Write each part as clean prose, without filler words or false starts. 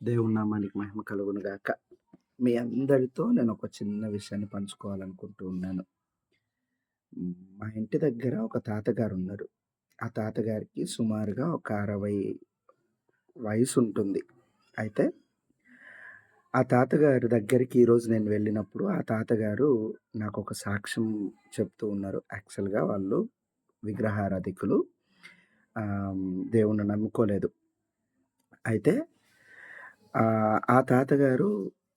దేవుని నామానికి మహిమ కలుగును గాక. మీ అందరితో నేనొక చిన్న విషయాన్ని పంచుకోవాలనుకుంటూ ఉన్నాను. మా ఇంటి దగ్గర ఒక తాతగారున్నారు. ఆ తాతగారికి సుమారుగా ఒక 60 వయసుంటుంది. అయితే ఆ తాతగారి దగ్గరికి ఈరోజు నేను వెళ్ళినప్పుడు ఆ తాతగారు నాకొక సాక్ష్యం చెప్తూ ఉన్నారు. యాక్చువల్‌గా వాళ్ళు విగ్రహారాధికులు. దేవుణ్ణి నమ్ముకోలేదు. అయితే ఆ తాతగారు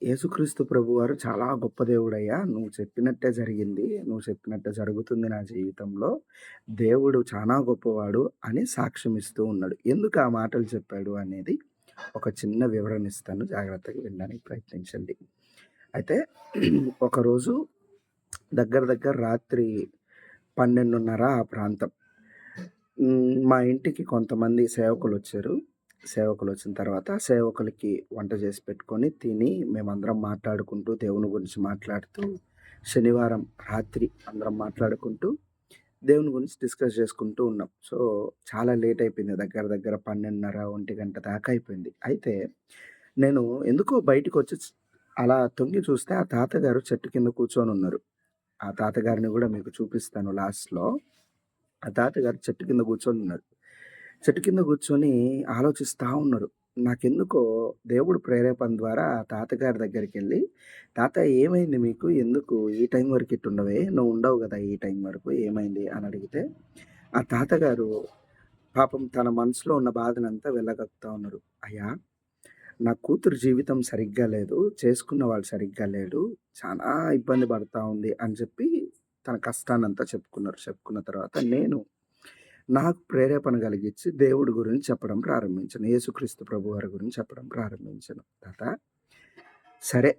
యేసుక్రీస్తు ప్రభువారు చాలా గొప్ప దేవుడయ్యా! నువ్వు చెప్పినట్టే జరిగింది. నువ్వు చెప్పినట్టే జరుగుతుంది నా జీవితంలో. దేవుడు చానా గొప్పవాడు అని సాక్ష్యం ఇస్తూ ఉన్నాడు. ఎందుకు ఆ మాటలు చెప్పాడు అనేది ఒక చిన్న వివరణ ఇస్తాను. జాగ్రత్తగా వినడానికి ప్రయత్నించండి. అయితే ఒకరోజు దగ్గర దగ్గర రాత్రి 12:30 ఆ ప్రాంతం. మా ఇంటికి కొంతమంది సేవకులొచ్చారు. సేవకులొచ్చిన తర్వాత సేవకులకి వంట చేసి పెట్టుకొని తిని మేమందరం మాట్లాడుకుంటూ దేవుని గురించి మాట్లాడుతూ శనివారం రాత్రి అందరం మాట్లాడుకుంటూ దేవుని గురించి డిస్కస్ చేసుకుంటూ ఉన్నాం. సో, చాలా లేట్ అయిపోయింది. దగ్గర దగ్గర 12:30, 1 దాకా అయిపోయింది. అయితే నేను ఎందుకో బయటికొచ్చి అలా తొంగి చూస్తే ఆ తాతగారు చెట్టు కింద కూర్చొనున్నారు. ఆ తాతగారిని గూడా మీకు చూపిస్తాను లాస్ట్‌లో. ఆ తాతగారు చెట్టు కింద కూర్చొనున్నారు. చెట్టు కింద కూర్చొని ఆలోచిస్తా ఉన్నారు. నాకెందుకో దేవుడు ప్రేరేపణ ద్వారా ఆ తాతగారి దగ్గరికెళ్ళి, "తాత ఏమైంది మీకు? ఎందుకు ఈ టైం వరకు ఇట్టుండవే? నువ్వు ఉండవు గదా! ఈ టైం వరకు ఏమైంది?" అని అడిగితే, ఆ తాతగారు పాపం తన మనసులో ఉన్న బాధనంతా వెళ్ళగక్కుతా ఉన్నారు. "అయ్యా! నా కూతురు జీవితం సరిగ్గా లేదు. చేసుకున్నవాడు సరిగ్గా లేడు. చానా ఇబ్బంది పడతా ఉంది" అని చెప్పి తన కష్టాన్నంతా చెప్పుకున్నారు. చెప్పుకున్న తర్వాత నాకు ప్రేరేపణ కలిగించి దేవుడి గురించి చెప్పడం ప్రారంభించాను. యేసుక్రీస్తు ప్రభువారి గురించి చెప్పడం ప్రారంభించాను. తాత సరే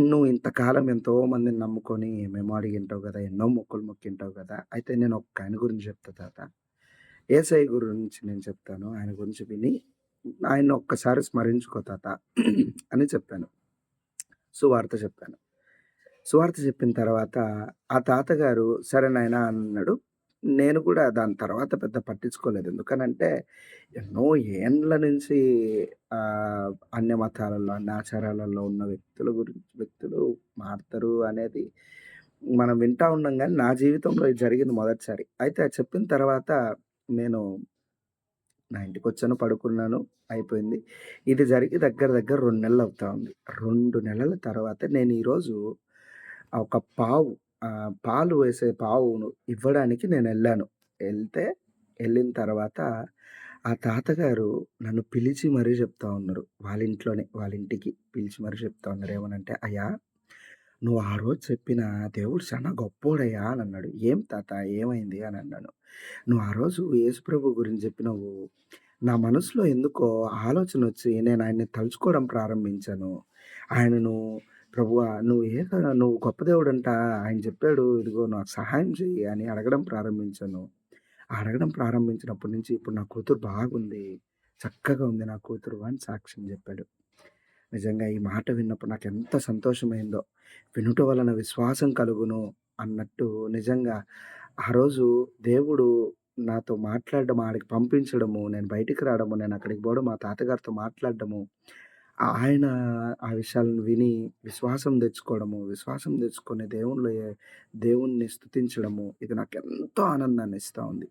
నువ్వు ఇంతకాలం ఎంతో మందిని నమ్ముకొని ఏమేమో అడిగింటావు గదా! ఎన్నో మొక్కులు మొక్కింటావు గదా! అయితే నేను ఒకాయన గురించి చెప్తా తాత. యేసయ్య గురించి నేను చెప్తాను. ఆయన గురించి విని ఆయన్ని ఒక్కసారి స్మరించుకో తాత అని చెప్పాను. సువార్త చెప్పాను. సువార్త చెప్పిన తర్వాత ఆ తాతగారు సరే నాయనా అన్నాడు. నేను కూడా దాని తర్వాత పెద్ద పట్టించుకోలేదు. ఎందుకనంటే ఎన్నో ఏండ్ల నుంచి అన్య మతాలలో, అన్ని ఆచారాలలో ఉన్న వ్యక్తులు మారతారు అనేది మనం వింటా ఉన్నాం గానీ, నా జీవితంలో ఇది జరిగింది మొదటిసారి. అయితే అది చెప్పిన తర్వాత నేను నా ఇంటికొచ్చాను, పడుకున్నాను, అయిపోయింది. ఇది జరిగి దగ్గర దగ్గర 2 నెలలు అవుతా ఉంది. 2 నెలల తర్వాత నేను ఈరోజు ఒక పాలు వేసే పావును ఇవ్వడానికి నేనెళ్ళాను. ఎళ్తే ఎళ్ళిన తర్వాత ఆ తాతగారు నన్ను పిలిచి మరీ చెప్తా ఉన్నారు. వాళ్ళ ఇంటికి పిలిచి మరీ చెప్తా ఉన్నారు. ఏమనంటే, "అయ్యా! నువ్వు ఆ రోజు చెప్పిన దేవుడు చాలా గొప్పోడయ్యా" అనన్నాడు. "ఏం తాత ఏమైంది?" అనన్నాను. "నువ్వు ఆ రోజు యేసుప్రభు గురించి చెప్పినవు. నా మనసులో ఎందుకో ఆలోచనొచ్చి నేను ఆయన్ని తలుచుకోవడం ప్రారంభించాను. ఆయనను ప్రభువా నువ్వు గొప్ప దేవుడంట. ఆయన చెప్పాడు ఇదిగో నాకు సహాయం చెయ్యి" అని అడగడం ప్రారంభించాను. అడగడం ప్రారంభించినప్పటి నుంచి ఇప్పుడు నా కూతురు బాగుంది. చక్కగా ఉంది నా కూతురు అని సాక్ష్యం జెప్పాడు. నిజంగా ఈ మాట విన్నప్పుడు నాకెంత సంతోషమైందో. వినుట వలన విశ్వాసం కలుగును అన్నట్టు నిజంగా ఆ రోజు దేవుడు నాతో మాట్లాడడం, ఆడికి పంపించడము, నేను బయటికి రావడము, నేను అక్కడికి పోవడం, మా తాతగారితో మాట్లాడడము, ఆయన ఆ విషయాలను విని విశ్వాసం తెచ్చుకోవడము, విశ్వాసం తెచ్చుకొని దేవుణ్ణి స్తుతించడము, ఇది నాకెంతో ఆనందాన్ని ఇస్తా ఉంది.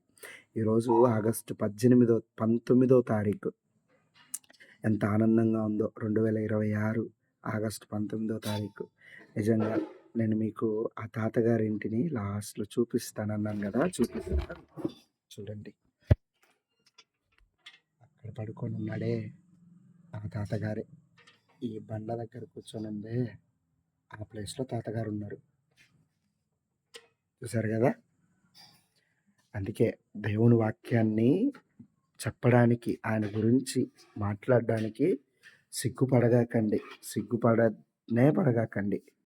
ఈరోజు ఆగస్టు 19వ తారీఖు. ఎంత ఆనందంగా ఉందో 2026 ఆగస్టు 19వ తారీఖు. నిజంగా నేను మీకు ఆ తాతగారి ఇంటిని లాస్ట్‌లో చూపిస్తానన్నాను గదా! చూపిస్తాను. చూడండి. అక్కడ పడుకొనున్నాడే ఆ తాతగారే. ఈ బండ దగ్గర కూర్చొనుందే ఆ ప్లేస్‌లో తాతగారున్నారు. చూసారు గదా! అందుకే దేవుని వాక్యాన్ని చెప్పడానికి, ఆయన గురించి మాట్లాడడానికి సిగ్గుపడగాకండి. పడగాకండి.